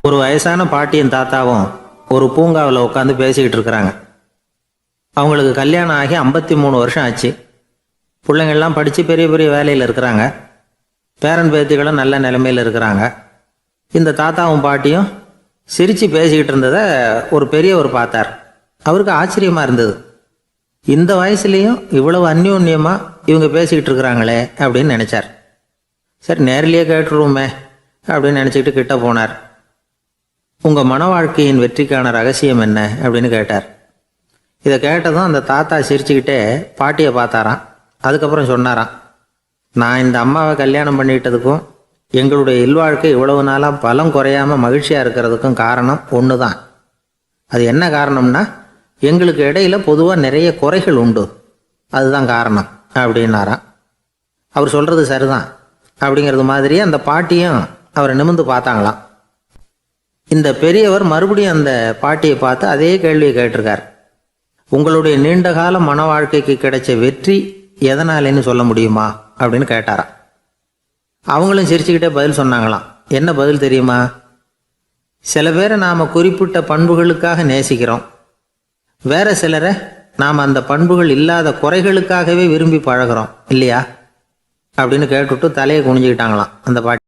ஒரு வயசான பாட்டியும் தாத்தாவும் ஒரு பூங்காவில் உட்காந்து பேசிக்கிட்டு இருக்கிறாங்க. அவங்களுக்கு கல்யாணம் ஆகி 53 வருஷம் ஆச்சு. பிள்ளைங்கள்லாம் படித்து பெரிய பெரிய வேலையில் இருக்கிறாங்க. பேரன் பேத்திகளும் நல்ல நிலைமையில் இருக்கிறாங்க. இந்த தாத்தாவும் பாட்டியும் சிரித்து பேசிக்கிட்டு இருந்ததை ஒரு பெரியவர் பார்த்தார். அவருக்கு ஆச்சரியமாக இருந்தது. இந்த வயசுலேயும் இவ்வளவு அந்யோன்யமாக இவங்க பேசிக்கிட்டு இருக்கிறாங்களே அப்படின்னு நினச்சார். சரி, நேரிலேயே கேட்டுருவோமே அப்படின்னு நினச்சிக்கிட்டு கிட்ட போனார். உங்கள் மன வாழ்க்கையின் வெற்றிக்கான ரகசியம் என்ன அப்படின்னு கேட்டார். இதை கேட்டதும் அந்த தாத்தா சிரிச்சுக்கிட்டே பாட்டியை பார்த்தாராம். அதுக்கப்புறம் சொன்னாராம், நான் இந்த அம்மாவை கல்யாணம் பண்ணிக்கிட்டதுக்கும் எங்களுடைய இல்வாழ்க்கை இவ்வளவு நாளாக பலம் குறையாமல் மகிழ்ச்சியாக இருக்கிறதுக்கும் காரணம் ஒன்று தான். அது என்ன காரணம்னா, எங்களுக்கு இடையில பொதுவாக நிறைய குறைகள் உண்டு, அதுதான் காரணம் அப்படின்னாராம். அவர் சொல்கிறது சரிதான் அப்படிங்கிறது மாதிரியே அந்த பாட்டியும் அவரை நிமிர்ந்து பார்த்தாங்களாம். இந்த பெரியவர் மறுபடியும் அந்த பாட்டியை பார்த்து அதே கேள்வியை கேட்டிருக்கார். உங்களுடைய நீண்டகால மன வாழ்க்கைக்கு கிடைச்ச வெற்றி எதனாலேன்னு சொல்ல முடியுமா அப்படின்னு கேட்டாராம். அவங்களும் சிரிச்சுக்கிட்டே பதில் சொன்னாங்களாம். என்ன பதில் தெரியுமா? சில பேரை நாம் குறிப்பிட்ட பண்புகளுக்காக நேசிக்கிறோம், வேற சிலரை நாம் அந்த பண்புகள் இல்லாத குறைகளுக்காகவே விரும்பி பழகிறோம் இல்லையா அப்படின்னு கேட்டுவிட்டு தலையை குனிஞ்சுக்கிட்டாங்களாம் அந்த பாட்டி.